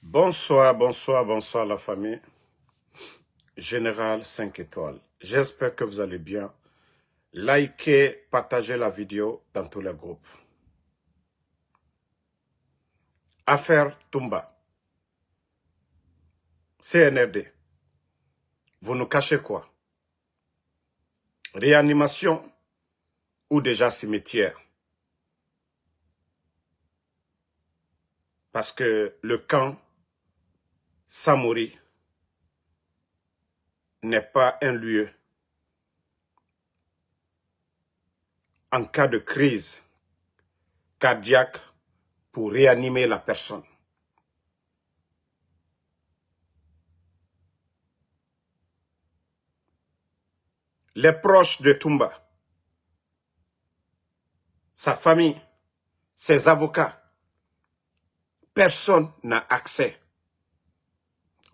Bonsoir, bonsoir, bonsoir la famille. Général 5 étoiles. J'espère que vous allez bien. Likez, partagez la vidéo dans tous les groupes. Affaire Toumba. CNRD. Vous nous cachez quoi? Réanimation ou déjà cimetière? Parce que le camp Samori n'est pas un lieu en cas de crise cardiaque pour réanimer la personne. Les proches de Toumba, sa famille, ses avocats, personne n'a accès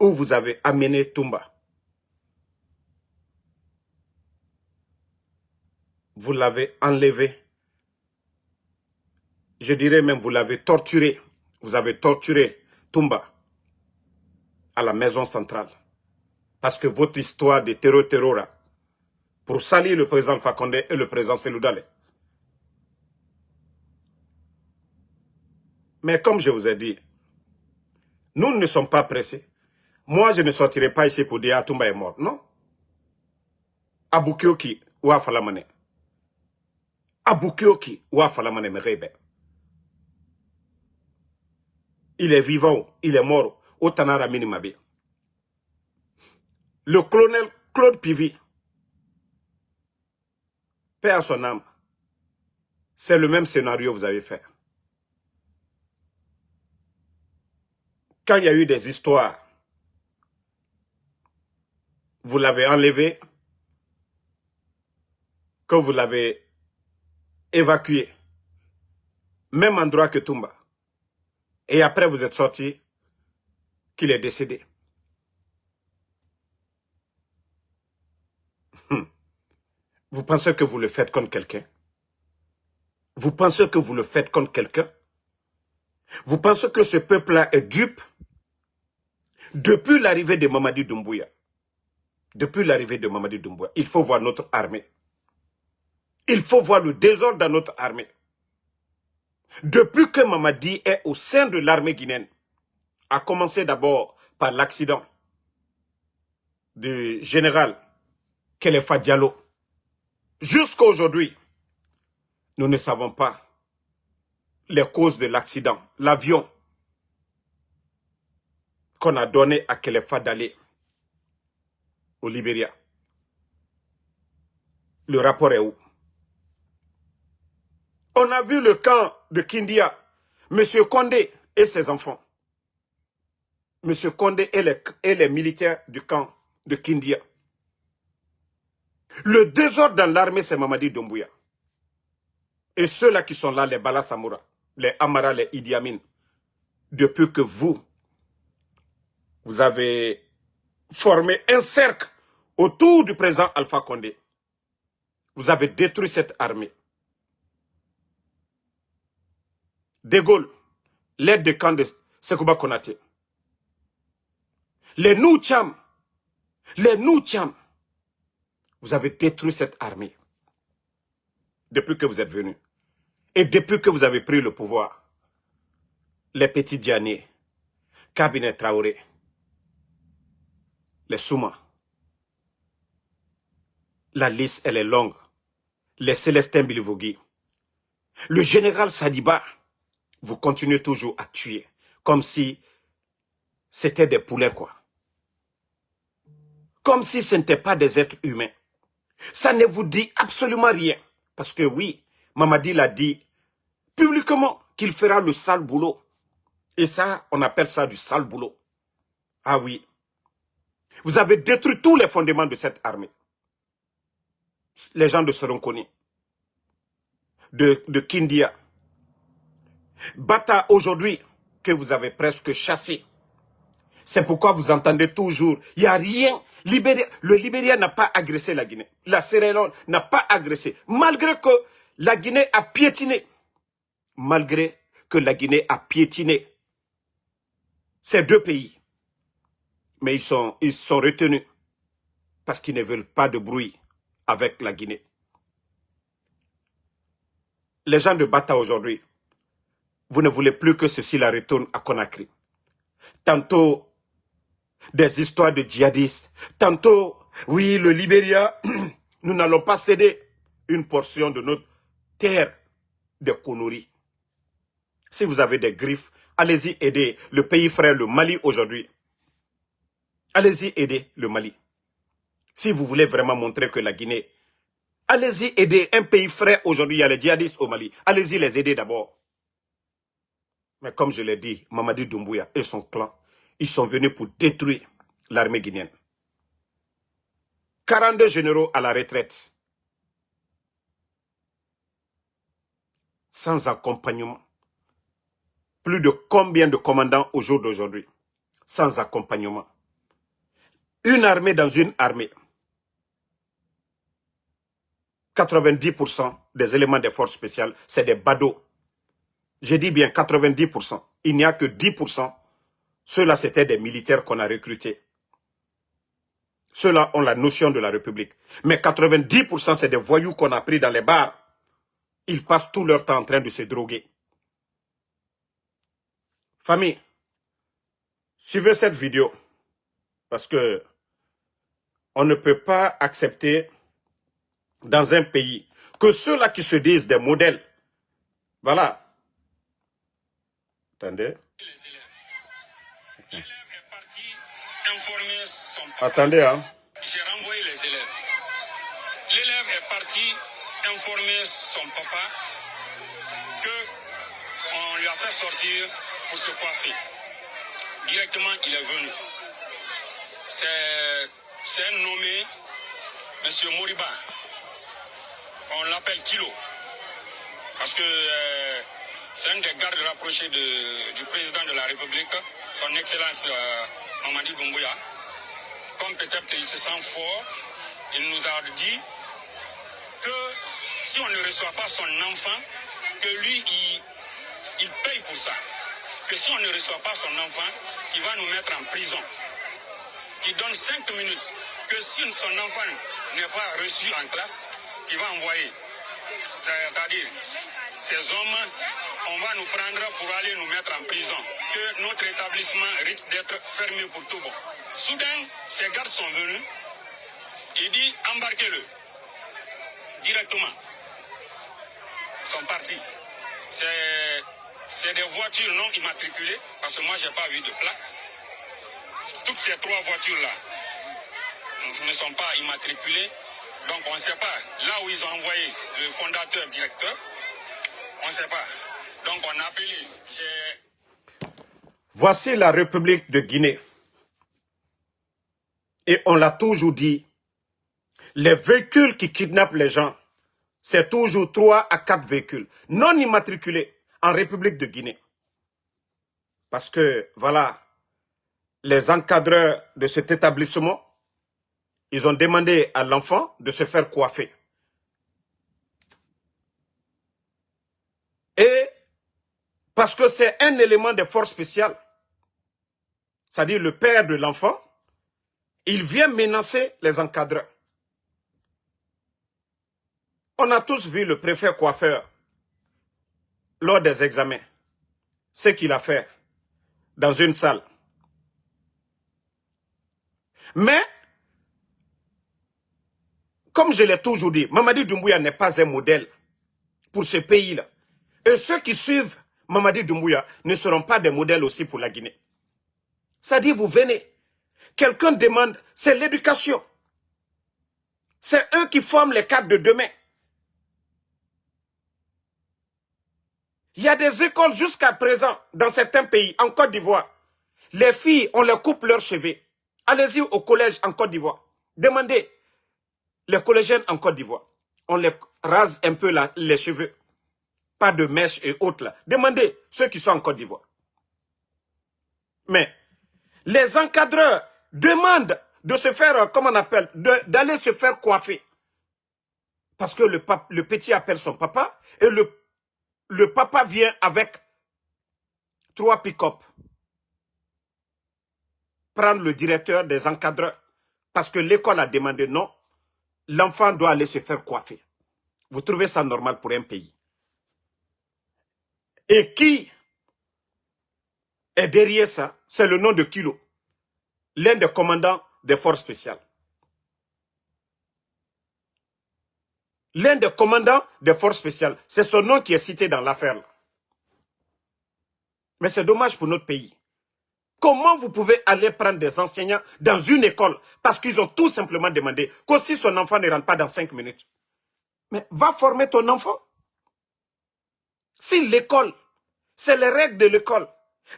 où vous avez amené Toumba. Vous l'avez enlevé. Je dirais même vous l'avez torturé. Vous avez torturé Toumba à la maison centrale. Parce que votre histoire de terror là, pour salir le président Fakonde et le président Seloudale. Mais comme je vous ai dit, nous ne sommes pas pressés. Moi, je ne sortirai pas ici pour dire que Toumba est mort. Non. Abukioki ou Afalamane. Abukioki ou Afalamane Merebe. Il est vivant, il est mort. Au Tanara Minimabi. Le colonel Claude Pivi, paix à son âme, c'est le même scénario que vous avez fait. Quand il y a eu des histoires, vous l'avez enlevé, que vous l'avez évacué, même endroit que Toumba. Et après vous êtes sorti qu'il est décédé. Vous pensez que vous le faites contre quelqu'un? Vous pensez que vous le faites contre quelqu'un? Vous pensez que ce peuple-là est dupe? Depuis l'arrivée de Mamadi Doumbouya, il faut voir notre armée. Il faut voir le désordre dans notre armée. Depuis que Mamadi est au sein de l'armée guinéenne, à commencer d'abord par l'accident du général Kelefa Diallo, jusqu'à aujourd'hui, nous ne savons pas les causes de l'accident. L'avion qu'on a donné à Kelefa d'aller au Libéria. Le rapport est où? On a vu le camp de Kindia, M. Condé et ses enfants. M. Condé et les militaires du camp de Kindia. Le désordre dans l'armée, c'est Mamadi Doumbouya. Et ceux-là qui sont là, les Bala Samoura, les Amara, les Idi Amin, depuis que vous avez formé un cercle autour du président Alpha Condé, vous avez détruit cette armée. De Gaulle, l'aide de camp de Sekouba Konaté. Les Noucham, vous avez détruit cette armée depuis que vous êtes venus. Et depuis que vous avez pris le pouvoir, les petits Diané, Cabinet Traoré, les Souma, la liste elle est longue, les Célestin Bilivogui, le général Sadiba, vous continuez toujours à tuer, comme si c'était des poulets quoi. Comme si ce n'était pas des êtres humains. Ça ne vous dit absolument rien. Parce que oui, Mamadi l'a dit publiquement qu'il fera le sale boulot. Et ça, on appelle ça du sale boulot. Ah oui. Vous avez détruit tous les fondements de cette armée. Les gens de Soronkoni, de Kindia. Bata aujourd'hui, que vous avez presque chassé. C'est pourquoi vous entendez toujours, il n'y a rien. Le Libéria n'a pas agressé la Guinée. La Sierra Leone n'a pas agressé. Malgré que la Guinée a piétiné. ces deux pays. Mais ils sont retenus parce qu'ils ne veulent pas de bruit avec la Guinée. Les gens de Bata aujourd'hui, vous ne voulez plus que ceci la retourne à Conakry. Tantôt, des histoires de djihadistes. Tantôt, oui, le Libéria, nous n'allons pas céder une portion de notre terre de Konori. Si vous avez des griffes, allez-y aider le pays frère, le Mali aujourd'hui. Allez-y aider le Mali. Si vous voulez vraiment montrer que la Guinée, allez-y aider un pays frère aujourd'hui, il y a les djihadistes au Mali. Allez-y les aider d'abord. Mais comme je l'ai dit, Mamadi Doumbouya et son clan, ils sont venus pour détruire l'armée guinéenne. 42 généraux à la retraite. Sans accompagnement. Plus de combien de commandants au jour d'aujourd'hui? Sans accompagnement. Une armée dans une armée. 90% des éléments des forces spéciales, c'est des badauds. Je dis bien 90%. Il n'y a que 10%. Ceux-là, c'était des militaires qu'on a recrutés. Ceux-là ont la notion de la République. Mais 90%, c'est des voyous qu'on a pris dans les bars. Ils passent tout leur temps en train de se droguer. Famille, suivez cette vidéo. Parce que on ne peut pas accepter dans un pays que ceux-là qui se disent des modèles, voilà. Attendez. Attendez, hein. J'ai renvoyé les élèves. L'élève est parti informer son papa qu'on lui a fait sortir pour se coiffer. Directement, il est venu. C'est un nommé M. Moriba. On l'appelle Kilo. Parce que c'est un des gardes rapprochés du président de la République, son Excellence Mamadi Doumbouya. Comme peut-être il se sent fort, il nous a dit que si on ne reçoit pas son enfant, que lui, il paye pour ça. Que si on ne reçoit pas son enfant, qu'il va nous mettre en prison. Qu'il donne 5 minutes. Que si son enfant n'est pas reçu en classe, qu'il va envoyer. C'est-à-dire, ces hommes, on va nous prendre pour aller nous mettre en prison. Que notre établissement risque d'être fermé pour tout bon. Soudain, ces gardes sont venus. Il dit, embarquez-le. Directement. Ils sont partis. C'est des voitures non immatriculées, parce que moi, je n'ai pas vu de plaque. Toutes ces 3 voitures-là ne sont pas immatriculées. Donc, on ne sait pas. Là où ils ont envoyé le fondateur, directeur, on ne sait pas. Donc, on a appelé. Voici la République de Guinée. Et on l'a toujours dit, les véhicules qui kidnappent les gens, c'est toujours 3 à 4 véhicules non immatriculés en République de Guinée. Parce que, voilà, les encadreurs de cet établissement, ils ont demandé à l'enfant de se faire coiffer. Et parce que c'est un élément des forces spéciales, c'est-à-dire le père de l'enfant, il vient menacer les encadreurs. On a tous vu le préfet coiffeur lors des examens. Ce qu'il a fait dans une salle. Mais, comme je l'ai toujours dit, Mamadi Doumbouya n'est pas un modèle pour ce pays-là. Et ceux qui suivent Mamadi Doumbouya ne seront pas des modèles aussi pour la Guinée. C'est-à-dire, vous venez, quelqu'un demande, c'est l'éducation. C'est eux qui forment les cadres de demain. Il y a des écoles jusqu'à présent dans certains pays, en Côte d'Ivoire. Les filles, on leur coupe leurs cheveux. Allez-y au collège en Côte d'Ivoire. Demandez les collégiennes en Côte d'Ivoire. On les rase un peu les cheveux. Pas de mèches et autres là. Demandez ceux qui sont en Côte d'Ivoire. Mais les encadreurs demandent de se faire, comment on appelle, d'aller se faire coiffer. Parce que le petit appelle son papa et le papa vient avec 3 pick-up. prendre le directeur des encadreurs parce que l'école a demandé non, l'enfant doit aller se faire coiffer. Vous trouvez ça normal pour un pays? Et qui est derrière ça? C'est le nom de Kilo, l'un des commandants des forces spéciales. L'un des commandants des forces spéciales. C'est son nom qui est cité dans l'affaire. Mais c'est dommage pour notre pays. Comment vous pouvez aller prendre des enseignants dans une école parce qu'ils ont tout simplement demandé qu'aussi son enfant ne rentre pas dans 5 minutes? Mais va former ton enfant. Si l'école, c'est les règles de l'école.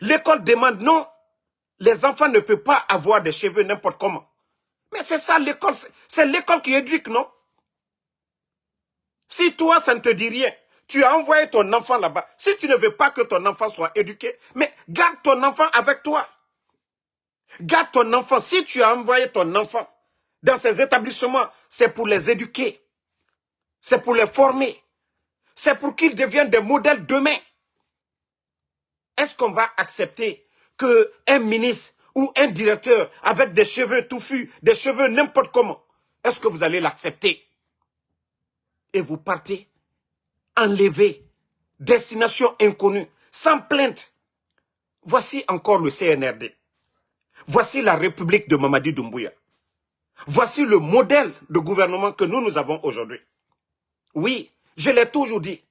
L'école demande non, les enfants ne peuvent pas avoir des cheveux n'importe comment. Mais c'est ça l'école, c'est l'école qui éduque, non? Si toi, ça ne te dit rien, tu as envoyé ton enfant là-bas. Si tu ne veux pas que ton enfant soit éduqué, mais garde ton enfant avec toi. Garde ton enfant. Si tu as envoyé ton enfant dans ces établissements, c'est pour les éduquer. C'est pour les former. C'est pour qu'ils deviennent des modèles demain. Est-ce qu'on va accepter qu'un ministre ou un directeur avec des cheveux touffus, des cheveux n'importe comment, est-ce que vous allez l'accepter? Et vous partez, enlevé, destination inconnue, sans plainte. Voici encore le CNRD. Voici la République de Mamadi Doumbouya. Voici le modèle de gouvernement que nous avons aujourd'hui. Oui, je l'ai toujours dit.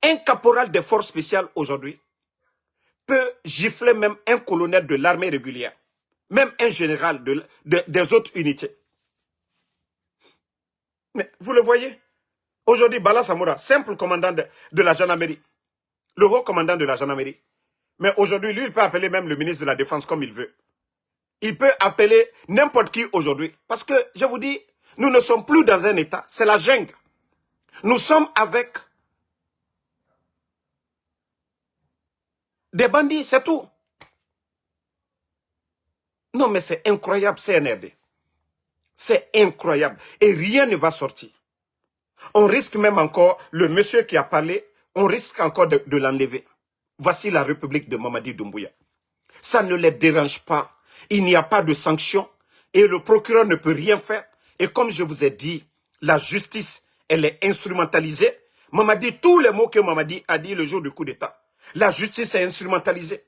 Un caporal des forces spéciales aujourd'hui peut gifler même un colonel de l'armée régulière, même un général des autres unités. Mais vous le voyez, aujourd'hui, Bala Samoura, simple commandant de la gendarmerie, le haut commandant de la gendarmerie. Mais aujourd'hui, lui, il peut appeler même le ministre de la Défense comme il veut. Il peut appeler n'importe qui aujourd'hui. Parce que, je vous dis, nous ne sommes plus dans un état, c'est la jungle. Nous sommes avec des bandits, c'est tout. Non, mais c'est incroyable, CNRD. C'est incroyable. Et rien ne va sortir. On risque même encore, le monsieur qui a parlé, on risque encore de l'enlever. Voici la République de Mamadi Doumbouya. Ça ne les dérange pas. Il n'y a pas de sanctions et le procureur ne peut rien faire. Et comme je vous ai dit, la justice, elle est instrumentalisée. Mamadi, tous les mots que Mamadi a dit le jour du coup d'État, la justice est instrumentalisée.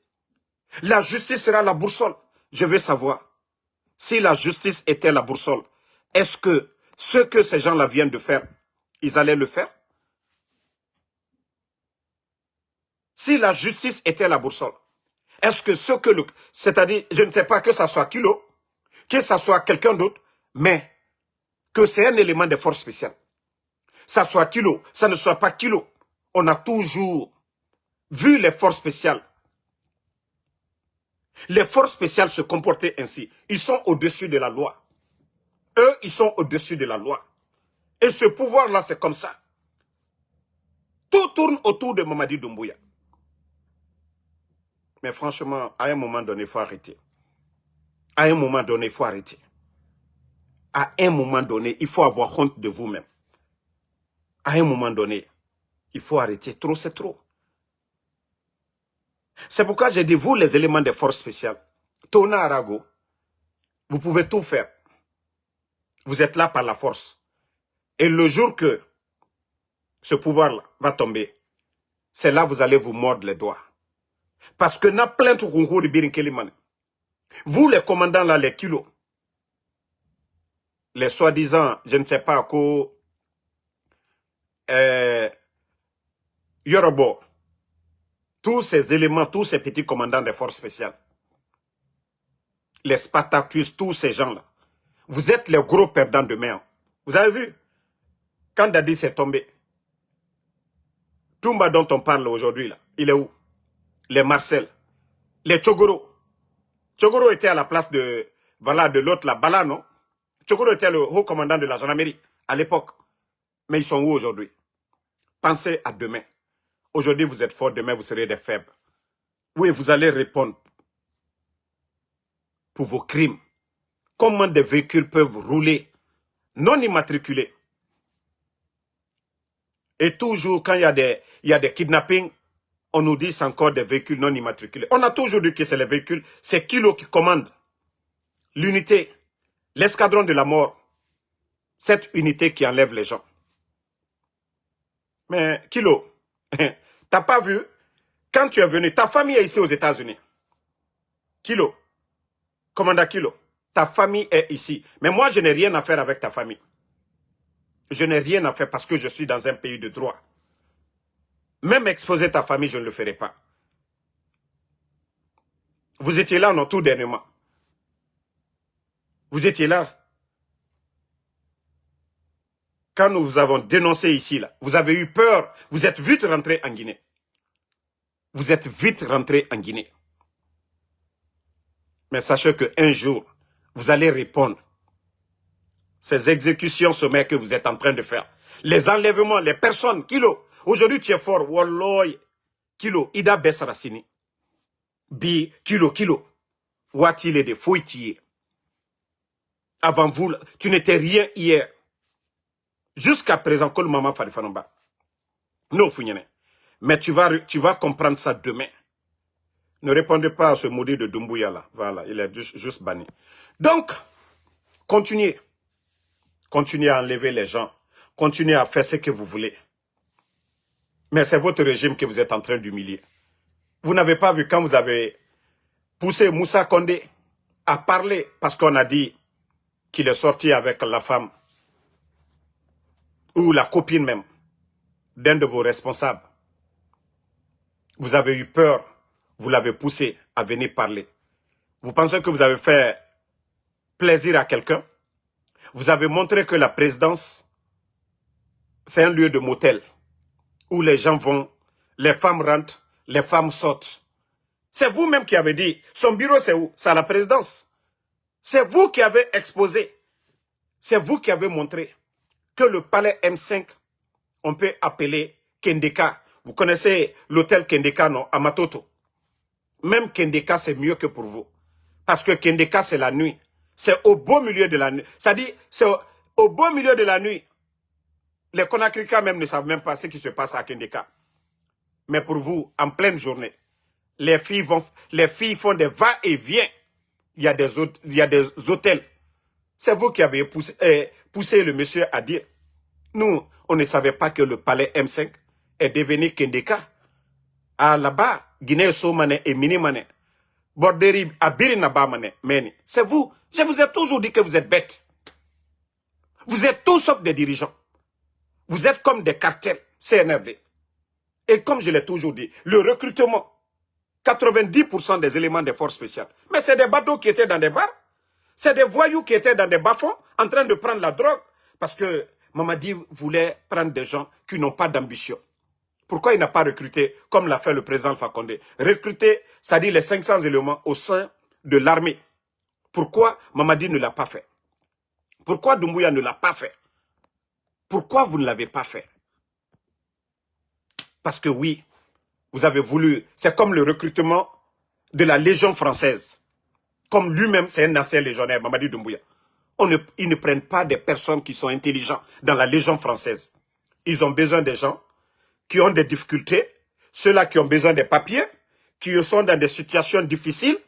La justice sera la boussole. Je veux savoir, si la justice était la boussole, est-ce que ce que ces gens-là viennent de faire, ils allaient le faire? Si la justice était la boussole, est-ce que ce que c'est-à-dire, je ne sais pas que ça soit Kilo, que ça soit quelqu'un d'autre, mais que c'est un élément des forces spéciales. Ça soit Kilo, ça ne soit pas Kilo. On a toujours vu les forces spéciales. Les forces spéciales se comportaient ainsi. Ils sont au-dessus de la loi. Eux, ils sont au-dessus de la loi. Et ce pouvoir-là, c'est comme ça. Tout tourne autour de Mamadi Doumbouya. Mais franchement, à un moment donné, il faut arrêter. À un moment donné, il faut arrêter. À un moment donné, il faut avoir honte de vous-même. À un moment donné, il faut arrêter. Trop, c'est trop. C'est pourquoi j'ai dit, vous, les éléments des forces spéciales, Tona Arago, vous pouvez tout faire. Vous êtes là par la force. Et le jour que ce pouvoir-là va tomber, c'est là que vous allez vous mordre les doigts. Parce que n'a plein de concours de Birinkelimane. Vous, les commandants là, les kilos, les soi-disant, je ne sais pas, Yorobo, tous ces éléments, tous ces petits commandants des forces spéciales, les Spartacus, tous ces gens-là, vous êtes les gros perdants demain. Vous avez vu, quand Dadi s'est tombé, Toumba dont on parle aujourd'hui, là, il est où? Les Marcel, les Tchogoro. Tchogoro était à la place de, voilà, de l'autre, la Bala, non? Tchogoro était le haut commandant de la gendarmerie à l'époque. Mais ils sont où aujourd'hui? Pensez à demain. Aujourd'hui, vous êtes forts, demain, vous serez des faibles. Oui, vous allez répondre pour vos crimes. Comment des véhicules peuvent rouler non immatriculés? Et toujours, quand il y a des kidnappings, on nous dit c'est encore des véhicules non immatriculés. On a toujours dit que c'est les véhicules, c'est Kilo qui commande l'unité, l'escadron de la mort, cette unité qui enlève les gens. Mais Kilo, t'as pas vu, quand tu es venu, ta famille est ici aux États-Unis. Kilo, commandant Kilo, ta famille est ici. Mais moi, je n'ai rien à faire avec ta famille. Je n'ai rien à faire parce que je suis dans un pays de droit. Même exposer ta famille, je ne le ferai pas. Vous étiez là, non, tout dernièrement. Vous étiez là. Quand nous vous avons dénoncé ici, là, vous avez eu peur. Vous êtes vite rentré en Guinée. Vous êtes vite rentré en Guinée. Mais sachez qu'un jour, vous allez répondre. Ces exécutions sommaires que vous êtes en train de faire. Les enlèvements, les personnes, Kilo. Aujourd'hui, tu es fort. Walloy. Kilo, Ida Bessarasini. Bi, Kilo. Watile de Fouitier. Avant vous, tu n'étais rien hier. Jusqu'à présent, Kol Mama Farifanamba. Non, Founyane. Mais tu vas comprendre ça demain. Ne répondez pas à ce maudit de Doumbouya là. Voilà, il est juste banni. Donc, continuez. Continuez à enlever les gens. Continuez à faire ce que vous voulez. Mais c'est votre régime que vous êtes en train d'humilier. Vous n'avez pas vu quand vous avez poussé Moussa Condé à parler parce qu'on a dit qu'il est sorti avec la femme ou la copine même d'un de vos responsables. Vous avez eu peur, vous l'avez poussé à venir parler. Vous pensez que vous avez fait plaisir à quelqu'un? Vous avez montré que la présidence, c'est un lieu de motel où les gens vont, les femmes rentrent, les femmes sortent. C'est vous-même qui avez dit, son bureau c'est où? C'est à la présidence. C'est vous qui avez exposé, c'est vous qui avez montré que le palais M5, on peut appeler Kendeka. Vous connaissez l'hôtel Kendeka, non? À Matoto. Même Kendeka, c'est mieux que pour vous. Parce que Kendeka, c'est la nuit. C'est au beau milieu de la nuit. C'est-à-dire, c'est au beau milieu de la nuit. Les Konakrika même ne savent même pas ce qui se passe à Kendeka. Mais pour vous, en pleine journée, les filles font des va-et-vient. Il y a des hôtels. C'est vous qui avez poussé le monsieur à dire. Nous, on ne savait pas que le palais M5 est devenu Kendeka. Ah, là-bas, Guinée-Somane et Minimane. Borderi, Abirinabamane, Meni. C'est vous. Je vous ai toujours dit que vous êtes bêtes. Vous êtes tous sauf des dirigeants. Vous êtes comme des cartels, CNRD. Et comme je l'ai toujours dit, le recrutement, 90% des éléments des forces spéciales. Mais c'est des bateaux qui étaient dans des bars. C'est des voyous qui étaient dans des bas-fonds en train de prendre la drogue. Parce que Mamadi voulait prendre des gens qui n'ont pas d'ambition. Pourquoi il n'a pas recruté, comme l'a fait le président Alpha Condé, recruter, c'est-à-dire les 500 éléments au sein de l'armée? Pourquoi Mamadi ne l'a pas fait? Pourquoi Doumbouya ne l'a pas fait? Pourquoi vous ne l'avez pas fait? Parce que oui, vous avez voulu, c'est comme le recrutement de la Légion française. Comme lui-même, c'est un ancien légionnaire, Mamadi Doumbouya. Ils ne prennent pas des personnes qui sont intelligentes dans la Légion française. Ils ont besoin des gens qui ont des difficultés, ceux-là qui ont besoin des papiers, qui sont dans des situations difficiles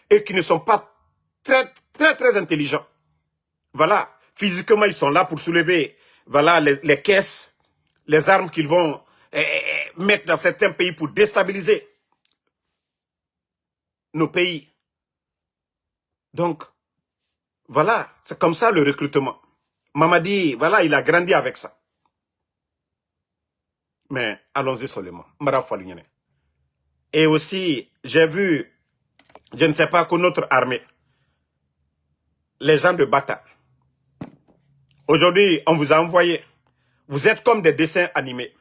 et qui ne sont pas très intelligents. Voilà, physiquement, ils sont là pour soulever voilà, les caisses, les armes qu'ils vont mettre dans certains pays pour déstabiliser nos pays. Donc, voilà, c'est comme ça le recrutement. Mamadi, voilà, il a grandi avec ça. Mais allons-y seulement. Et aussi, j'ai vu, je ne sais pas, que notre armée, les gens de Bata, aujourd'hui, on vous a envoyé, vous êtes comme des dessins animés.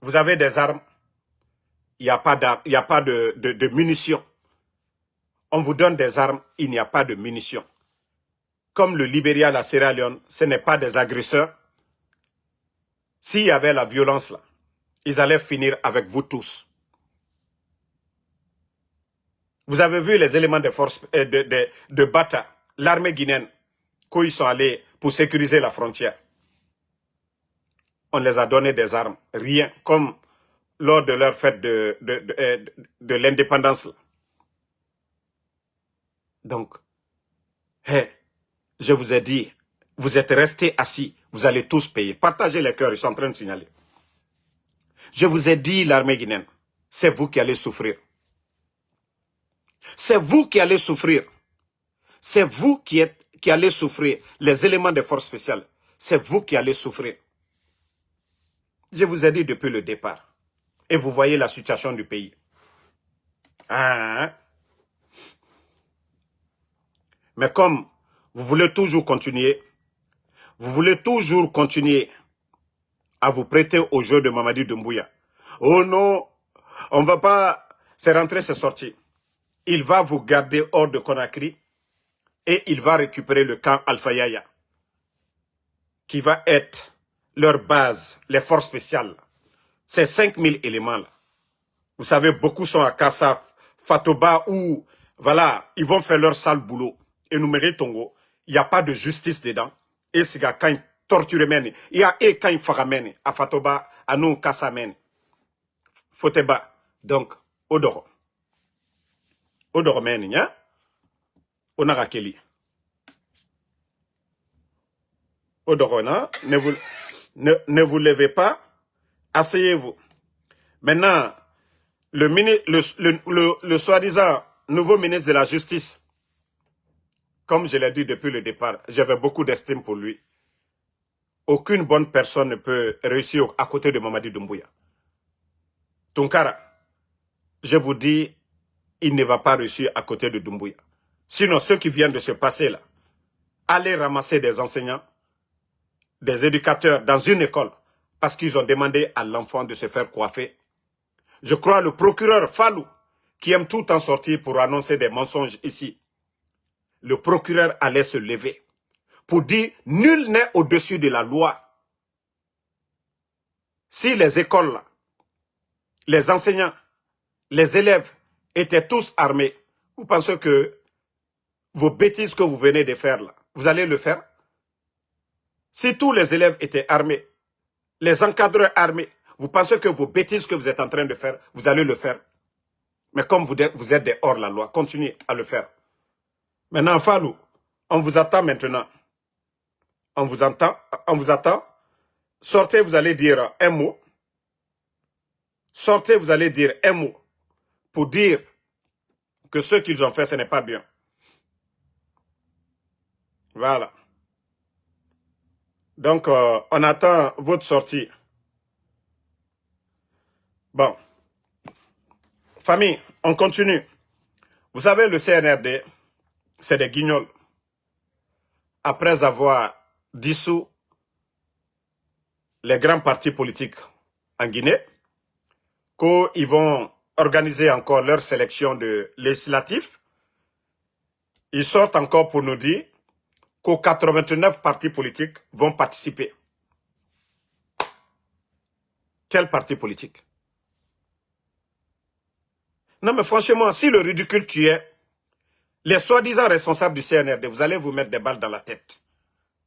Vous avez des armes, il n'y a pas de munitions. On vous donne des armes, il n'y a pas de munitions. Comme le Libéria, la Sierra Leone, ce n'est pas des agresseurs. S'il y avait la violence là, ils allaient finir avec vous tous. Vous avez vu les éléments des forces de Bata, l'armée guinéenne, quand ils sont allés pour sécuriser la frontière. On les a donné des armes, rien, comme lors de leur fête de l'indépendance. Donc, je vous ai dit, vous êtes restés assis, vous allez tous payer. Partagez les cœurs, ils sont en train de signaler. Je vous ai dit, l'armée guinéenne, c'est vous qui allez souffrir. C'est vous qui allez souffrir. C'est vous qui allez souffrir. Les éléments des forces spéciales, c'est vous qui allez souffrir. Je vous ai dit depuis le départ. Et vous voyez la situation du pays. Mais comme vous voulez toujours continuer, à vous prêter au jeu de Mamadi Doumbouya. Oh non, on ne va pas, c'est rentré, c'est sorti. Il va vous garder hors de Conakry et il va récupérer le camp Alpha Yaya, qui va être leur base, les forces spéciales. Ces 5000 éléments là. Vous savez, beaucoup sont à Kassaf, Fatoba, où, voilà, ils vont faire leur sale boulot. Énumérer Tongo, il n'y a pas de justice dedans. Et c'est quand ils torturent, il y a quand ils font à Fatoba, à nous, Kassamen. Foteba. Donc, Odoro. Odoro meni, hein? Onarakeli. Odoro, non? Ne vous levez pas. Asseyez-vous. Maintenant, le soi-disant nouveau ministre de la Justice, comme je l'ai dit depuis le départ, j'avais beaucoup d'estime pour lui. Aucune bonne personne ne peut réussir à côté de Mamadi Doumbouya. Tunkara, je vous dis, il ne va pas réussir à côté de Doumbouya. Sinon, ceux qui viennent de se passer là, allez ramasser des enseignants, des éducateurs dans une école, parce qu'ils ont demandé à l'enfant de se faire coiffer. Je crois le procureur Fallou, qui aime tout en sortir pour annoncer des mensonges ici. Le procureur allait se lever pour dire nul n'est au-dessus de la loi. Si les écoles, là, les enseignants, les élèves étaient tous armés, vous pensez que vos bêtises que vous venez de faire là, vous allez le faire? Si tous les élèves étaient armés, les encadreurs armés, vous pensez que vos bêtises que vous êtes en train de faire, vous allez le faire? Mais comme vous êtes des hors la loi, continuez à le faire. Maintenant, Fallou, on vous attend maintenant. On vous attend. Sortez, vous allez dire un mot. Sortez, vous allez dire un mot pour dire que ce qu'ils ont fait, ce n'est pas bien. Voilà. Donc, on attend votre sortie. Bon. Famille, on continue. Vous savez, le CNRD, c'est des guignols. Après avoir dissous les grands partis politiques en Guinée, qu'ils vont organiser encore leur sélection de législatifs, ils sortent encore pour nous dire qu'aux 89 partis politiques vont participer. Quel parti politique? Non mais franchement, si le ridicule tuait les soi-disant responsables du CNRD, vous allez vous mettre des balles dans la tête.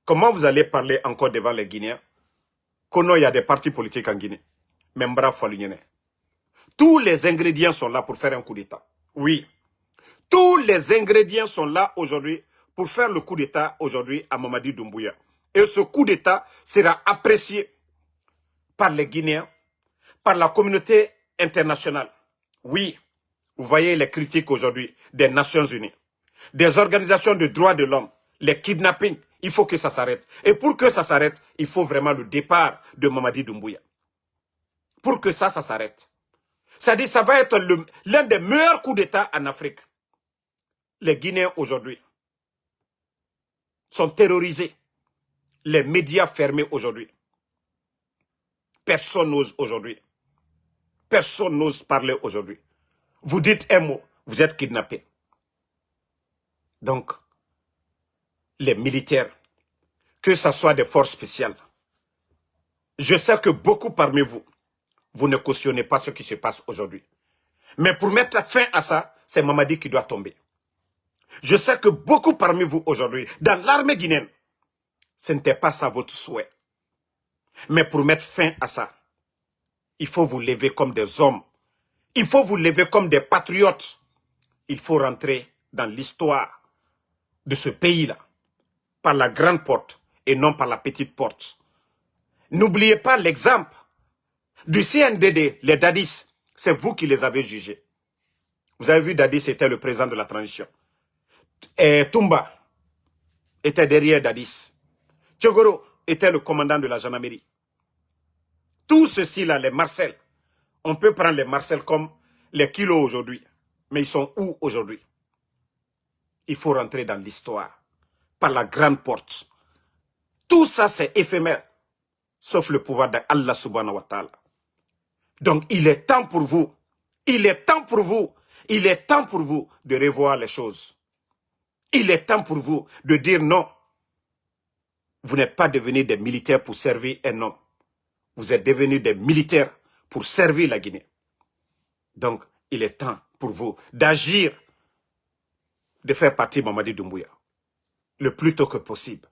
Comment vous allez parler encore devant les Guinéens qu'il y a des partis politiques en Guinée? Membra Falunyene. Tous les ingrédients sont là pour faire un coup d'État. Oui. Tous les ingrédients sont là aujourd'hui pour faire le coup d'État aujourd'hui à Mamadi Doumbouya. Et ce coup d'État sera apprécié par les Guinéens, par la communauté internationale. Oui. Vous voyez les critiques aujourd'hui des Nations Unies, des organisations de droits de l'homme, les kidnappings, il faut que ça s'arrête. Et pour que ça s'arrête, il faut vraiment le départ de Mamadi Doumbouya. Pour que ça s'arrête. C'est-à-dire ça va être l'un des meilleurs coups d'État en Afrique. Les Guinéens aujourd'hui sont terrorisés. Les médias fermés aujourd'hui. Personne n'ose aujourd'hui. Personne n'ose parler aujourd'hui. Vous dites un mot, vous êtes kidnappé. Donc, les militaires, que ce soit des forces spéciales, je sais que beaucoup parmi vous, vous ne cautionnez pas ce qui se passe aujourd'hui. Mais pour mettre fin à ça, c'est Mamadi qui doit tomber. Je sais que beaucoup parmi vous aujourd'hui, dans l'armée guinéenne, ce n'était pas ça votre souhait. Mais pour mettre fin à ça, Il faut vous lever comme des hommes. Il faut vous lever comme des patriotes. Il faut rentrer dans l'histoire de ce pays-là par la grande porte et non par la petite porte. N'oubliez pas l'exemple du CNDD, les Dadis. C'est vous qui les avez jugés. Vous avez vu, Dadis était le président de la transition. Et Toumba était derrière Dadis. Tchogoro était le commandant de la gendarmerie. Tout ceci-là, les Marcel, on peut prendre les Marcel comme les kilos aujourd'hui. Mais ils sont où aujourd'hui? Il faut rentrer dans l'histoire par la grande porte. Tout ça, c'est éphémère, sauf le pouvoir d'Allah subhanahu wa ta'ala. Donc, il est temps pour vous, il est temps pour vous, il est temps pour vous de revoir les choses. Il est temps pour vous de dire non. Vous n'êtes pas devenus des militaires pour servir un homme. Vous êtes devenus des militaires pour servir la Guinée. Donc, il est temps pour vous d'agir, de faire partie de Mamadi Doumbouya le plus tôt que possible.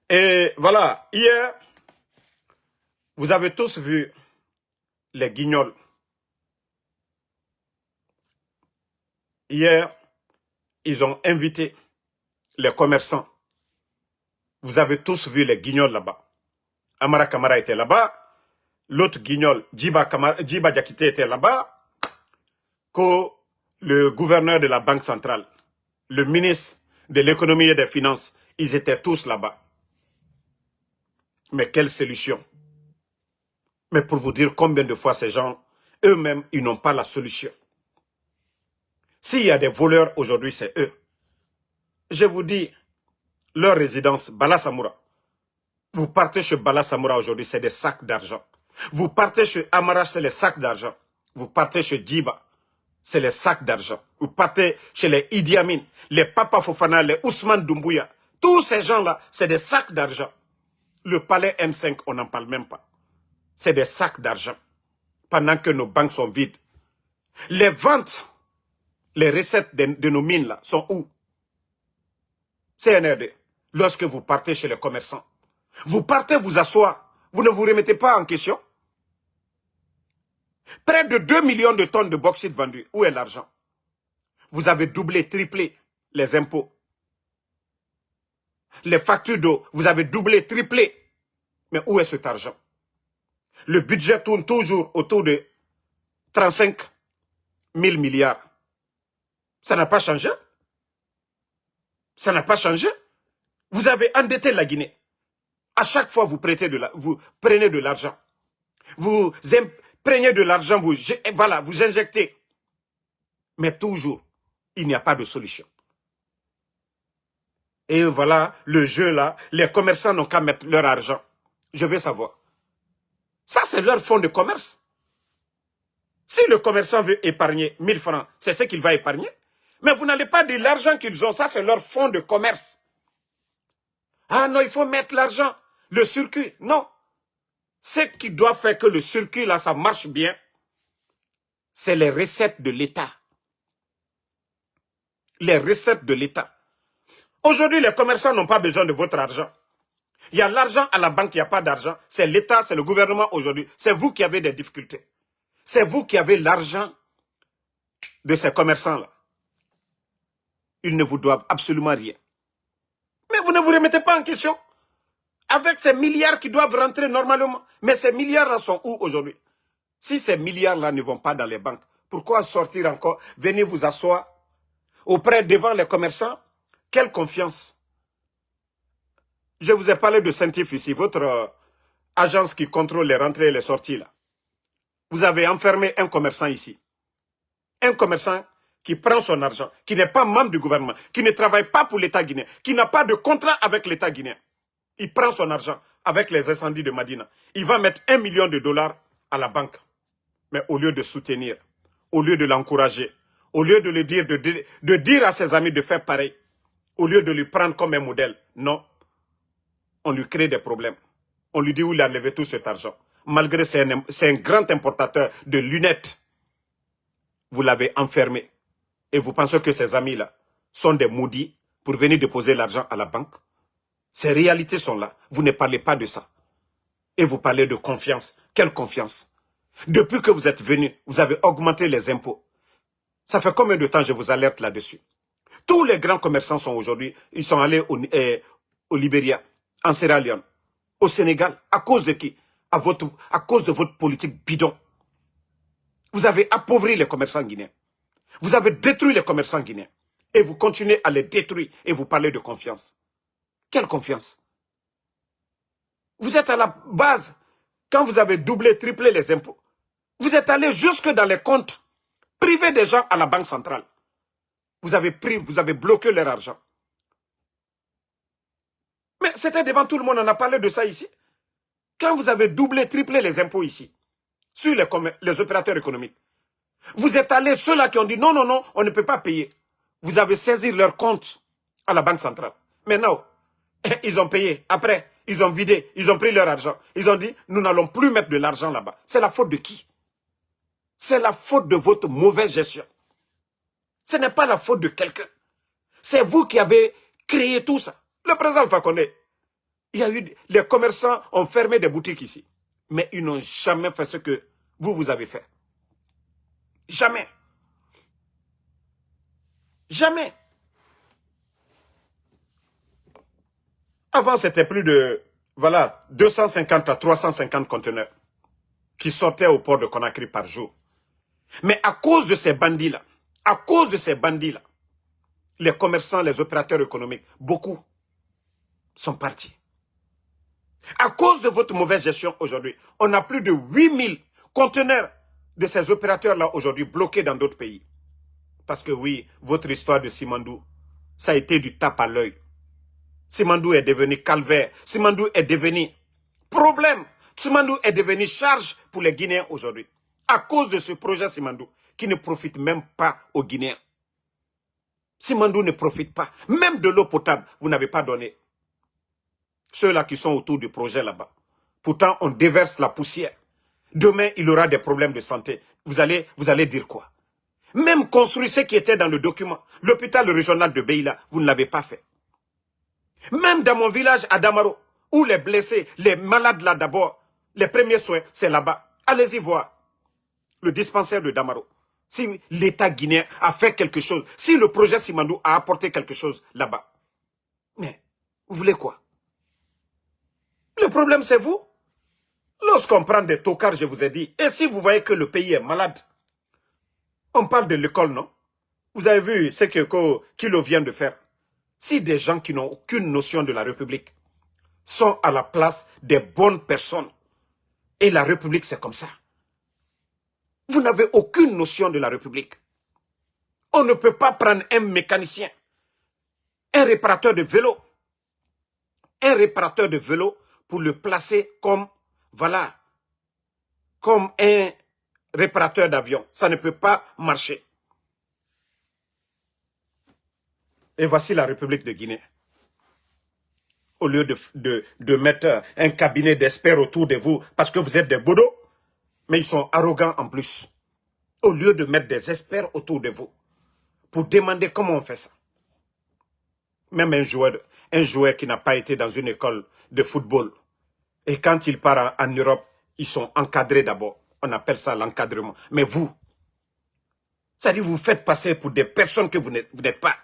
Et voilà, hier, vous avez tous vu les guignols. Hier, ils ont invité les commerçants. Vous avez tous vu les guignols là-bas. Amara Kamara était là-bas. L'autre guignol, Djiba Diakité était là-bas. Le gouverneur de la Banque centrale, le ministre de l'économie et des finances, ils étaient tous là-bas. Mais quelle solution? Mais pour vous dire combien de fois ces gens, eux-mêmes, ils n'ont pas la solution. S'il y a des voleurs aujourd'hui, c'est eux. Je vous dis, leur résidence, Bala Samoura. Vous partez chez Bala Samoura aujourd'hui, c'est des sacs d'argent. Vous partez chez Amara, c'est les sacs d'argent. Vous partez chez Djiba, c'est les sacs d'argent. Vous partez chez les Idi Amin, les Papa Fofana, les Ousmane Doumbouya. Tous ces gens-là, c'est des sacs d'argent. Le palais M5, on n'en parle même pas. C'est des sacs d'argent. Pendant que nos banques sont vides. Les ventes, les recettes de nos mines là, sont où? CNRD. Lorsque vous partez chez les commerçants, vous partez vous asseoir, vous ne vous remettez pas en question. Près de 2 millions de tonnes de bauxite vendues. Où est l'argent? Vous avez doublé, triplé les impôts. Les factures d'eau, vous avez doublé, triplé. Mais où est cet argent? Le budget tourne toujours autour de 35 000 milliards. Ça n'a pas changé? Ça n'a pas changé? Vous avez endetté la Guinée. À chaque fois, vous prenez de l'argent. Vous prenez de l'argent, voilà, vous injectez. Mais toujours, il n'y a pas de solution. Et voilà, le jeu là, les commerçants n'ont qu'à mettre leur argent. Je veux savoir. Ça, c'est leur fonds de commerce. Si le commerçant veut épargner 1000 francs, c'est ce qu'il va épargner. Mais vous n'allez pas dire l'argent qu'ils ont, ça c'est leur fonds de commerce. Ah non, il faut mettre l'argent, le circuit. Non. Ce qui doit faire que le circuit là, ça marche bien, c'est les recettes de l'État. Les recettes de l'État. Aujourd'hui, les commerçants n'ont pas besoin de votre argent. Il y a l'argent à la banque, il n'y a pas d'argent. C'est l'État, c'est le gouvernement aujourd'hui. C'est vous qui avez des difficultés. C'est vous qui avez l'argent de ces commerçants-là. Ils ne vous doivent absolument rien. Mais vous ne vous remettez pas en question. Avec ces milliards qui doivent rentrer normalement. Mais ces milliards-là sont où aujourd'hui? Si ces milliards-là ne vont pas dans les banques, pourquoi sortir encore? Venez vous asseoir devant les commerçants. Quelle confiance? Je vous ai parlé de Saint-If ici, votre agence qui contrôle les rentrées et les sorties là. Vous avez enfermé un commerçant ici. Un commerçant qui prend son argent, qui n'est pas membre du gouvernement, qui ne travaille pas pour l'État guinéen, qui n'a pas de contrat avec l'État guinéen. Il prend son argent avec les incendies de Madina. Il va mettre $1 million à la banque. Mais au lieu de soutenir, au lieu de l'encourager, au lieu de lui dire, de dire à ses amis de faire pareil, au lieu de lui prendre comme un modèle, non. On lui crée des problèmes. On lui dit où il a enlevé tout cet argent. Malgré c'est un grand importateur de lunettes. Vous l'avez enfermé. Et vous pensez que ces amis-là sont des maudits pour venir déposer l'argent à la banque? Ces réalités sont là. Vous ne parlez pas de ça. Et vous parlez de confiance. Quelle confiance? Depuis que vous êtes venu, vous avez augmenté les impôts. Ça fait combien de temps je vous alerte là-dessus? Tous les grands commerçants sont aujourd'hui, ils sont allés au Libéria, en Sierra Leone, au Sénégal. À cause de qui? À cause de votre politique bidon. Vous avez appauvri les commerçants guinéens. Vous avez détruit les commerçants guinéens. Et vous continuez à les détruire et vous parlez de confiance. Quelle confiance? Vous êtes à la base, quand vous avez doublé, triplé les impôts, vous êtes allé jusque dans les comptes privés des gens à la Banque centrale. Vous avez bloqué leur argent. Mais c'était devant tout le monde, on a parlé de ça ici. Quand vous avez doublé, triplé les impôts ici, sur les opérateurs économiques, vous êtes allés, ceux-là qui ont dit non, non, non, on ne peut pas payer. Vous avez saisi leur compte à la Banque centrale. Maintenant, ils ont payé. Après, ils ont vidé, ils ont pris leur argent. Ils ont dit, nous n'allons plus mettre de l'argent là-bas. C'est la faute de qui? C'est la faute de votre mauvaise gestion. Ce n'est pas la faute de quelqu'un. C'est vous qui avez créé tout ça. Le président Fakonde, les commerçants ont fermé des boutiques ici. Mais ils n'ont jamais fait ce que vous avez fait. Jamais. Jamais. Avant, c'était plus de, 250 à 350 conteneurs qui sortaient au port de Conakry par jour. Mais à cause de ces bandits-là, les commerçants, les opérateurs économiques, beaucoup sont partis. À cause de votre mauvaise gestion aujourd'hui, on a plus de 8000 conteneurs de ces opérateurs-là aujourd'hui bloqués dans d'autres pays. Parce que oui, votre histoire de Simandou, ça a été du tape à l'œil. Simandou est devenu calvaire. Simandou est devenu problème. Simandou est devenu charge pour les Guinéens aujourd'hui. À cause de ce projet Simandou, qui ne profite même pas aux Guinéens. Simandou ne profite pas. Même de l'eau potable, vous n'avez pas donné. Ceux-là qui sont autour du projet là-bas. Pourtant, on déverse la poussière. Demain, il aura des problèmes de santé. Vous allez dire quoi? Même construire ce qui était dans le document, l'hôpital régional de Beila, vous ne l'avez pas fait. Même dans mon village à Damaro, où les blessés, les malades là d'abord, les premiers soins, c'est là-bas. Allez-y voir le dispensaire de Damaro. Si l'État guinéen a fait quelque chose, si le projet Simandou a apporté quelque chose là-bas. Mais, vous voulez quoi? Le problème, c'est vous. Lorsqu'on prend des tocards, je vous ai dit, et si vous voyez que le pays est malade, on parle de l'école, non? Vous avez vu ce que Kilo vient de faire. Si des gens qui n'ont aucune notion de la République sont à la place des bonnes personnes, et la République, c'est comme ça. Vous n'avez aucune notion de la République. On ne peut pas prendre un mécanicien, un réparateur de vélo, pour le placer comme, comme un réparateur d'avion. Ça ne peut pas marcher. Et voici la République de Guinée. Au lieu de mettre un cabinet d'experts autour de vous, parce que vous êtes des bodos, mais ils sont arrogants en plus. Au lieu de mettre des experts autour de vous, pour demander comment on fait ça. Même un joueur qui n'a pas été dans une école de football, et quand il part en Europe, ils sont encadrés d'abord. On appelle ça l'encadrement. Mais vous, c'est-à-dire vous faites passer pour des personnes que vous n'êtes pas.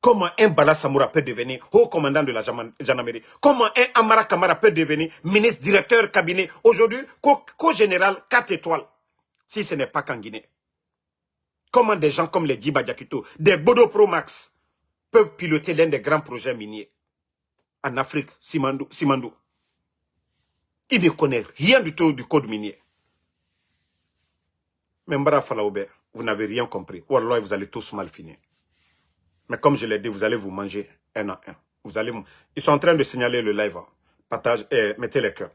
Comment un Bala Samoura peut devenir haut commandant de la gendarmerie? Comment un Amara Kamara peut devenir ministre, directeur, cabinet? Aujourd'hui, co-général 4 étoiles. Si ce n'est pas qu'en Guinée. Comment des gens comme les Djiba Diakito, des Bodo Pro Max, peuvent piloter l'un des grands projets miniers en Afrique, Simandou. Il ne connaît rien du tout du code minier. Mais Mbara Falaoubert, vous n'avez rien compris. Wallah, vous allez tous mal finir. Mais comme je l'ai dit, vous allez vous manger un à un. Ils sont en train de signaler le live. Partage, mettez les cœurs.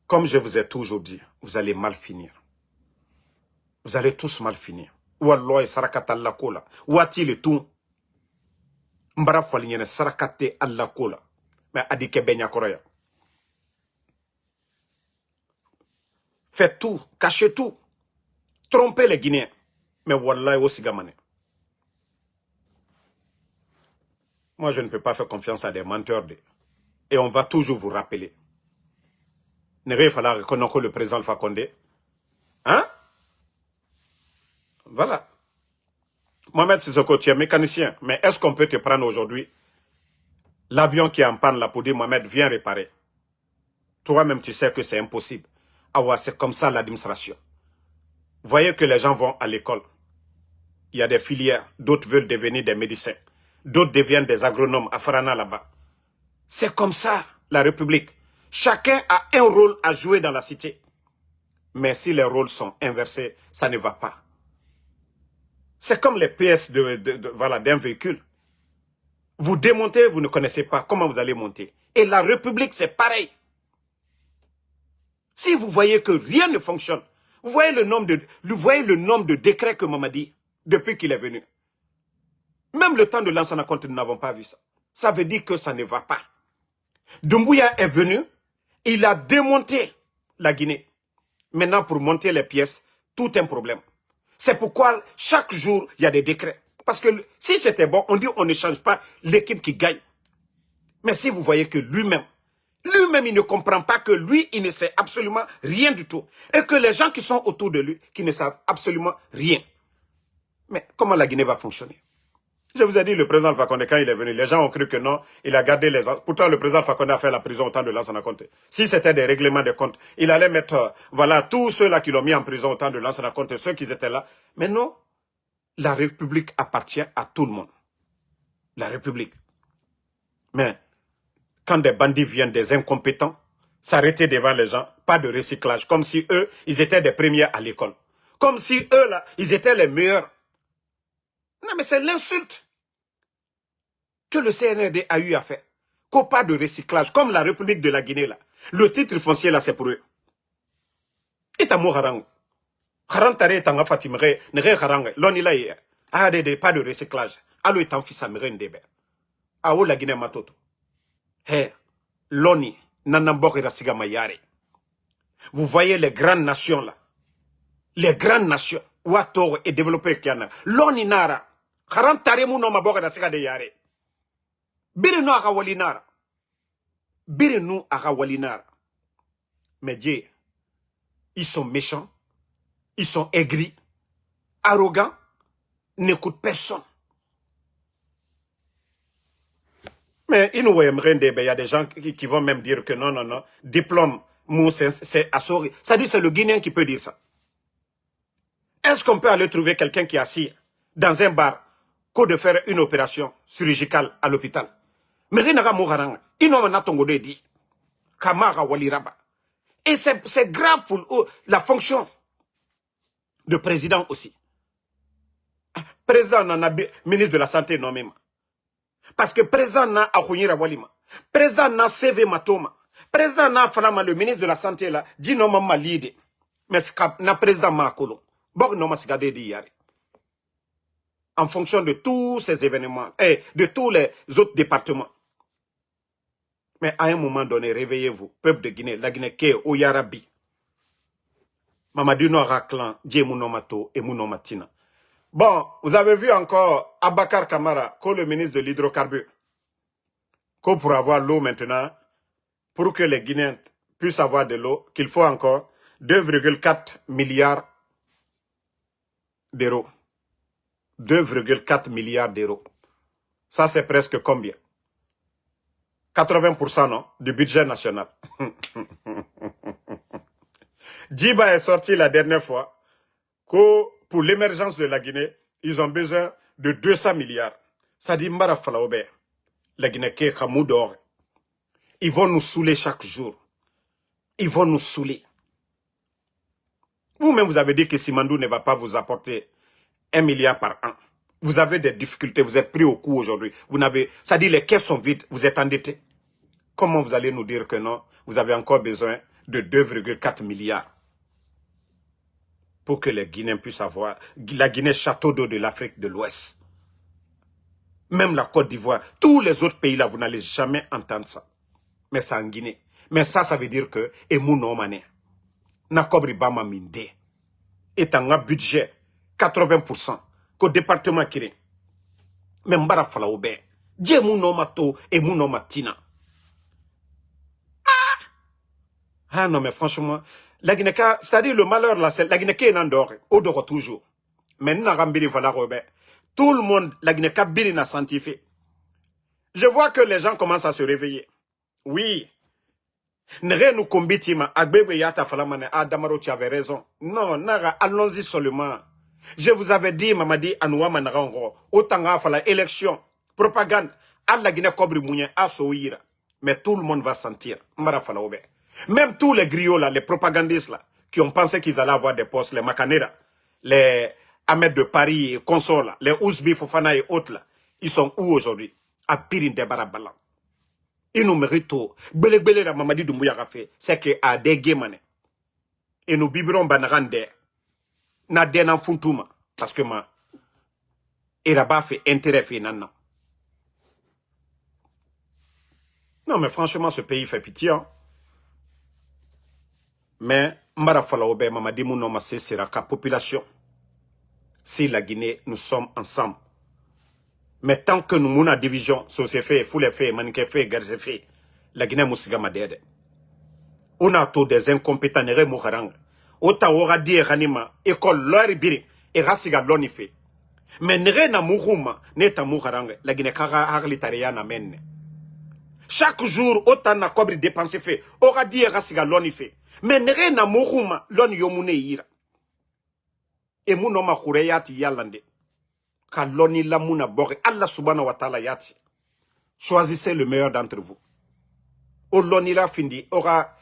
Comme je vous ai toujours dit, vous allez mal finir. Vous allez tous mal finir. Wallah, sarakata Allah kola. Wati le tout. Mbara Falignene sarakate Allah kola. Mais adike benya koroya. Faites tout, cachez tout. Trompez les Guinéens. Mais wallah, aussi gamane. Moi, je ne peux pas faire confiance à des menteurs. Et on va toujours vous rappeler. Il fallait reconnaître le président Alpha Condé. Hein? Voilà. Mohamed Sissoko, tu es mécanicien, mais est-ce qu'on peut te prendre aujourd'hui l'avion qui est en panne là pour dire Mohamed, viens réparer? Toi-même, tu sais que c'est impossible. Ah ouais, c'est comme ça l'administration. Vous voyez que les gens vont à l'école. Il y a des filières, d'autres veulent devenir des médecins. D'autres deviennent des agronomes à Farana là-bas. C'est comme ça, la République. Chacun a un rôle à jouer dans la cité. Mais si les rôles sont inversés, ça ne va pas. C'est comme les pièces voilà, d'un véhicule. Vous démontez, vous ne connaissez pas comment vous allez monter. Et la République, c'est pareil. Si vous voyez que rien ne fonctionne, vous voyez le nombre de décrets que Mamadi, depuis qu'il est venu. Même le temps de Lansana Conté, nous n'avons pas vu ça. Ça veut dire que ça ne va pas. Doumbouya est venu, il a démonté la Guinée. Maintenant, pour monter les pièces, tout un problème. C'est pourquoi chaque jour, il y a des décrets. Parce que si c'était bon, on dit on ne change pas l'équipe qui gagne. Mais si vous voyez que lui-même, il ne comprend pas que lui, il ne sait absolument rien du tout. Et que les gens qui sont autour de lui, qui ne savent absolument rien. Mais comment la Guinée va fonctionner? Je vous ai dit, le président Alpha Condé, quand il est venu, les gens ont cru que non, il a gardé les... Pourtant, le président Alpha Condé a fait la prison au temps de Lansana Conté. Si c'était des règlements de comptes, il allait mettre, voilà, tous ceux-là qui l'ont mis en prison au temps de Lansana Conté, ceux qui étaient là. Mais non, la République appartient à tout le monde. La République. Mais quand des bandits viennent, des incompétents, s'arrêter devant les gens, pas de recyclage, comme si eux, ils étaient des premiers à l'école. Comme si eux, là, ils étaient les meilleurs. Non, mais c'est l'insulte que le CNRD a eu à faire. Qu'au pas de recyclage, comme la République de la Guinée, là. Le titre foncier, là, c'est pour eux. Et t'as mot harang. Harang tare tanga fatimere, nere harang. L'on il a pas de recyclage. Allo est en fils à mère ndebe. Aou la Guinée matoto. Hé, l'oni, nanambok et rasiga mayare. Vous voyez les grandes nations, là. Les grandes nations. Ouattoro et développé kiana. L'oni nara. Harang tare mou no mabok et rasiga de yare. Birenu agawalinara. Birenu agawalinara. Mais Dieu, ils sont méchants, ils sont aigris, arrogants, n'écoutent personne. Mais il y a des gens qui vont même dire que non, diplôme, c'est assuré. Ça dit c'est le Guinéen qui peut dire ça. Est-ce qu'on peut aller trouver quelqu'un qui est assis dans un bar qu'au de faire une opération chirurgicale à l'hôpital? Mais rien n'a mourant. Il n'a pas dit. Kamara Waliraba. Et c'est grave pour la fonction de président aussi. Président n'a ministre de la Santé non même. Parce que président n'a Akhounyira Walima. Président n'a CV Matoma. Président n'a Falama, le ministre de la Santé là, dit non maman l'idée. Mais n'a président Makolo. Bok non ma di yari. En fonction de tous ces événements et de tous les autres départements. Mais à un moment donné, réveillez-vous, peuple de Guinée, la Guinée qui est au Yarabi. Mamadou Raklan, Djemounomato et Mounomatina. Bon, vous avez vu encore Abakar Kamara, le ministre de l'hydrocarbure, pour avoir l'eau maintenant, pour que les Guinéens puissent avoir de l'eau, qu'il faut encore 2,4 milliards d'euros. 2,4 milliards d'euros. Ça, c'est presque combien? 80% non, du budget national. Djiba est sorti la dernière fois que pour l'émergence de la Guinée, ils ont besoin de 200 milliards. Ça dit Mbara Falaobe, la Guinée qui est Khamoudor. Ils vont nous saouler chaque jour. Ils vont nous saouler. Vous-même, vous avez dit que Simandou ne va pas vous apporter 1 milliard par an. Vous avez des difficultés, vous êtes pris au coup aujourd'hui. Vous n'avez, ça dit les caisses sont vides, vous êtes endettés. Comment vous allez nous dire que non, vous avez encore besoin de 2,4 milliards pour que les Guinéens puissent avoir la Guinée château d'eau de l'Afrique de l'Ouest. Même la Côte d'Ivoire, tous les autres pays là, vous n'allez jamais entendre ça. Mais c'est en Guinée. Mais ça veut dire que Emouno Mané, Nakobri Bama Minde, est un budget 80% qu'au département Kiré. Mais Mbara Falaoube, Djemouno Mato et Mouno Matina. Ah non, mais franchement, la Guinée, c'est-à-dire le malheur là, c'est la Guinée qui est en dehors, au dehors toujours. Maintenant, voilà, Robert. Tout le monde, la Guinée, n'a scientifique. Je vois que les gens commencent à se réveiller. Oui. Nere nous combitima, Agbebe Yata Falamane, Adamaro, tu avais raison. Non, Nara, allons-y seulement. Je vous avais dit, Mamadi, Anouama Narango, Otanga Fala, élection, propagande, à la Guinée Cobri Mounien, à Soïra. Mais tout le monde va sentir. Mara Fala Obe. Même tous les griots là, les propagandistes là, qui ont pensé qu'ils allaient avoir des postes, les Macanera, les Ahmed de Paris et consorts là, les Ousbi Fofana et autres là, ils sont où aujourd'hui? À Pirin de Barabalan. Ils nous méritent tout. Bele la Mamadi Doumbouya a fait, c'est que à des guémanes. Et nous biberons banarande. Na denan funtuma. Parce que ma. Iraba fait intérêt fait nan. Non, mais franchement, ce pays fait pitié. Hein? Mais, Marafala Obe, Mamadi Mounoma, c'est la population. Si la Guinée, nous sommes ensemble. Mais tant que nous avons une division, so c'est fait, foule fait, manique fait, guerre c'est fait, la Guinée moussiga madede. On a tous des incompétents, nere mouharang. Ota ora di ranima, école lori biri, et rasiga loni fait. Mais nere na mouhouma, neta mouharang, la Guinée kara harlitaria na menne. Chaque jour, ota na kobri dépenser fait, ora di rasiga loni fait. Mais nere na mouhouma, loni yomune ira. Et mounoma khureyati yalande. Kaloni lamuna bori Allah subhanahu wa ta'ala yati. Choisissez le meilleur d'entre vous. Olonira findi aura,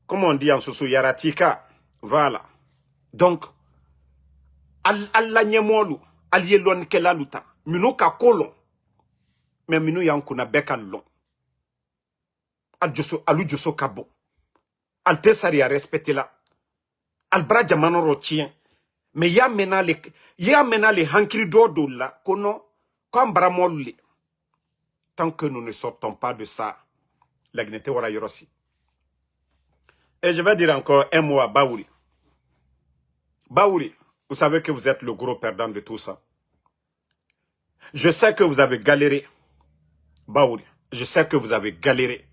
comment on dit en soso, yaratika. Voilà. Donc, Allah nyemolu, allié lon kelaluta. Minu ka kolon. Mais minu yankuna beka lon. Alu joso kabo. Al tesari a respecté la. Al bradja manoro tien. Mais ya mena les hankri d'odo là, kono, comme bramolli. Tant que nous ne sortons pas de ça, la Guinée wara yorosi. Et je vais dire encore un mot à Baouri. Baouri, vous savez que vous êtes le gros perdant de tout ça. Je sais que vous avez galéré. Baouri, je sais que vous avez galéré.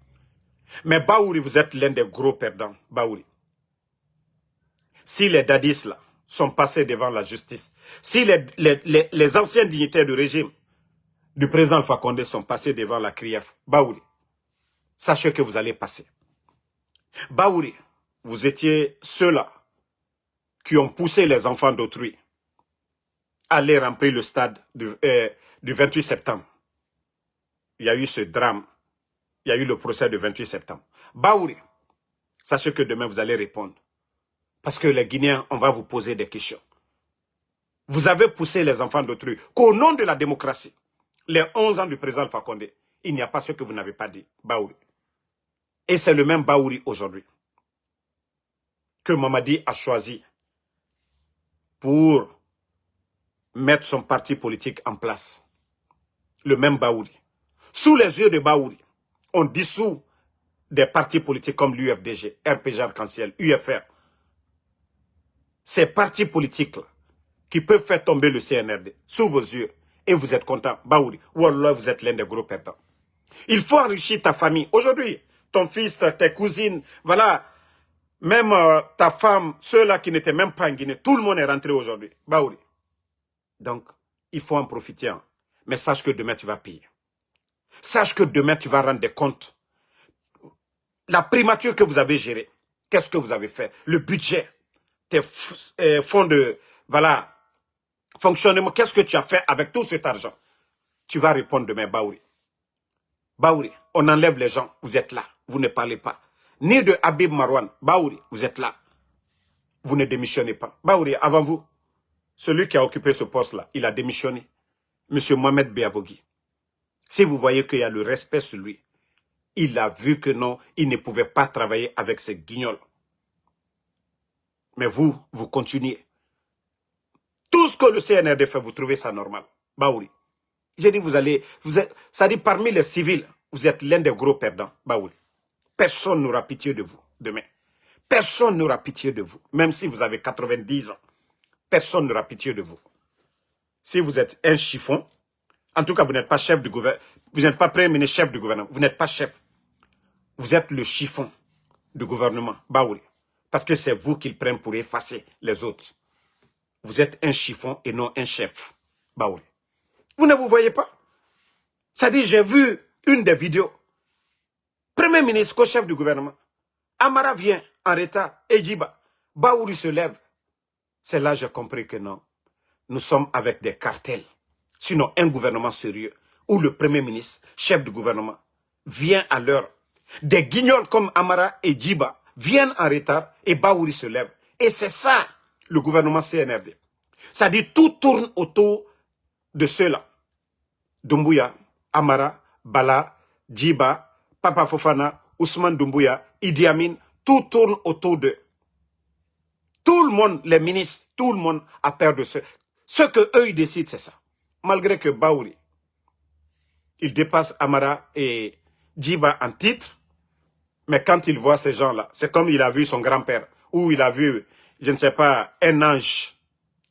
Mais Baouri, vous êtes l'un des gros perdants. Baouri. Si les dadis là sont passés devant la justice, si les anciens dignitaires du régime du président Alpha Condé sont passés devant la CRIEF, Baouri, sachez que vous allez passer. Baouri, vous étiez ceux-là qui ont poussé les enfants d'autrui à aller remplir le stade du 28 septembre. Il y a eu ce drame. Il y a eu le procès du 28 septembre. Baouri, sachez que demain vous allez répondre. Parce que les Guinéens, on va vous poser des questions. Vous avez poussé les enfants d'autrui qu'au nom de la démocratie, les 11 ans du président Alpha Condé, il n'y a pas ce que vous n'avez pas dit, Baouri. Et c'est le même Baouri aujourd'hui que Mamadi a choisi pour mettre son parti politique en place. Le même Baouri. Sous les yeux de Baouri, on dissout des partis politiques comme l'UFDG, RPG Arc-en-Ciel, UFR. Ces partis politiques-là qui peuvent faire tomber le CNRD sous vos yeux et vous êtes content, Baouri, ou alors vous êtes l'un des gros perdants. Il faut enrichir ta famille. Aujourd'hui, ton fils, tes cousines, voilà, même ta femme, ceux-là qui n'étaient même pas en Guinée, tout le monde est rentré aujourd'hui, Baouri. Donc, il faut en profiter. Hein. Mais sache que demain, tu vas payer. Sache que demain, tu vas rendre des comptes. La primature que vous avez gérée, qu'est-ce que vous avez fait? Le budget, tes fonds de, voilà, fonctionnement, qu'est-ce que tu as fait avec tout cet argent? Tu vas répondre demain, Baouri. Baouri, on enlève les gens, vous êtes là, vous ne parlez pas. Ni de Habib Marwan, Baouri, vous êtes là. Vous ne démissionnez pas. Baouri, avant vous, celui qui a occupé ce poste-là, il a démissionné. Monsieur Mohamed Beavogui. Si vous voyez qu'il y a le respect sur lui, il a vu que non, il ne pouvait pas travailler avec ces guignols. Mais vous, vous continuez. Tout ce que le CNRD fait, vous trouvez ça normal. Baouri. J'ai dit, ça dit parmi les civils, vous êtes l'un des gros perdants. Baouri. Personne n'aura pitié de vous demain. Personne n'aura pitié de vous. Même si vous avez 90 ans. Personne n'aura pitié de vous. Si vous êtes un chiffon, en tout cas, vous n'êtes pas chef du gouvernement. Vous n'êtes pas premier ministre chef du gouvernement. Vous n'êtes pas chef. Vous êtes le chiffon. du gouvernement, Baouri. Parce que c'est vous qu'ils prennent pour effacer les autres. Vous êtes un chiffon et non un chef, Baouri. Vous ne vous voyez pas? C'est-à-dire, j'ai vu une des vidéos. Premier ministre, co-chef du gouvernement. Amara vient en retard, Ejiba. Baouri se lève. C'est là que j'ai compris que non. Nous sommes avec des cartels. Sinon, un gouvernement sérieux, où le premier ministre, chef du gouvernement, vient à l'heure. Des guignols comme Amara et Djiba viennent en retard et Baouri se lève. Et c'est ça, le gouvernement CNRD. Ça dit tout tourne autour de ceux-là. Doumbouya, Amara, Bala, Djiba, Papa Fofana, Ousmane Doumbouya, Idi Amin, tout tourne autour d'eux. Tout le monde, les ministres, tout le monde a peur de ce. Ce que eux ils décident, c'est ça. Malgré que Baouri, il dépasse Amara et Djiba en titre, mais quand il voit ces gens-là, c'est comme il a vu son grand-père, ou il a vu, je ne sais pas, un ange,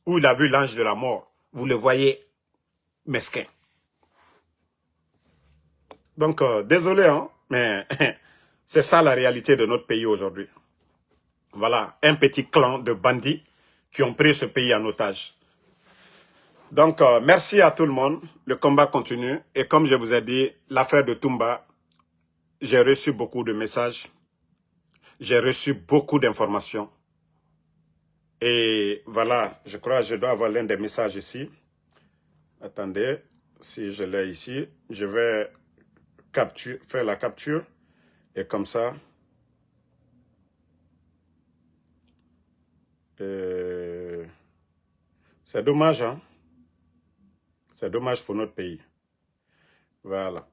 ou il a vu l'ange de la mort. Vous le voyez mesquin. Donc, désolé, hein, mais c'est ça la réalité de notre pays aujourd'hui. Voilà, un petit clan de bandits qui ont pris ce pays en otage. Donc, merci à tout le monde. Le combat continue. Et comme je vous ai dit, l'affaire de Toumba, j'ai reçu beaucoup de messages. J'ai reçu beaucoup d'informations. Et voilà, je crois que je dois avoir l'un des messages ici. Attendez, si je l'ai ici, je vais faire la capture. Et comme ça, c'est dommage, hein? C'est dommage pour notre pays. Voilà.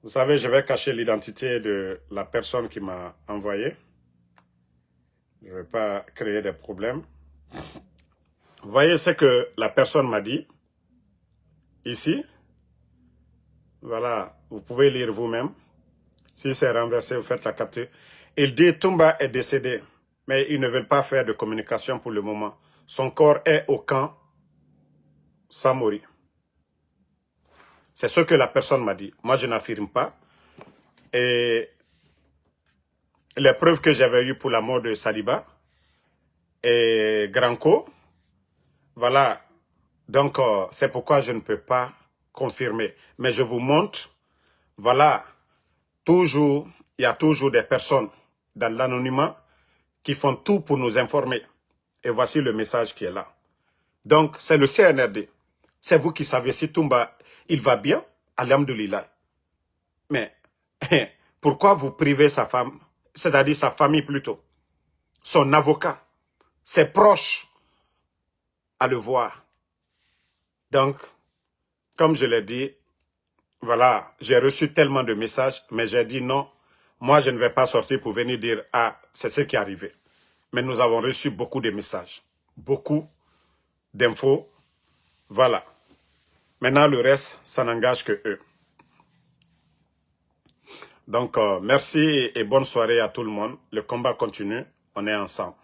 Vous savez, je vais cacher l'identité de la personne qui m'a envoyé. Je ne vais pas créer des problèmes. Vous voyez ce que la personne m'a dit. Ici. Voilà. Vous pouvez lire vous-même. Si c'est renversé, vous faites la capture. Il dit Toumba est décédé. Mais ils ne veulent pas faire de communication pour le moment. Son corps est au camp Samori. C'est ce que la personne m'a dit. Moi, je n'affirme pas. Et les preuves que j'avais eues pour la mort de Saliba et Granco, voilà. Donc, c'est pourquoi je ne peux pas confirmer. Mais je vous montre, voilà, toujours, il y a toujours des personnes dans l'anonymat qui font tout pour nous informer. Et voici le message qui est là. Donc, c'est le CNRD. C'est vous qui savez si Toumba, il va bien, alhamdoulilah. Mais pourquoi vous privez sa femme, c'est-à-dire sa famille plutôt, son avocat, ses proches, à le voir? Donc, comme je l'ai dit, voilà, j'ai reçu tellement de messages, mais j'ai dit non, moi je ne vais pas sortir pour venir dire, ah, c'est ce qui est arrivé. Mais nous avons reçu beaucoup de messages, beaucoup d'infos, voilà. Maintenant, le reste, ça n'engage que eux. Donc, merci et bonne soirée à tout le monde. Le combat continue, on est ensemble.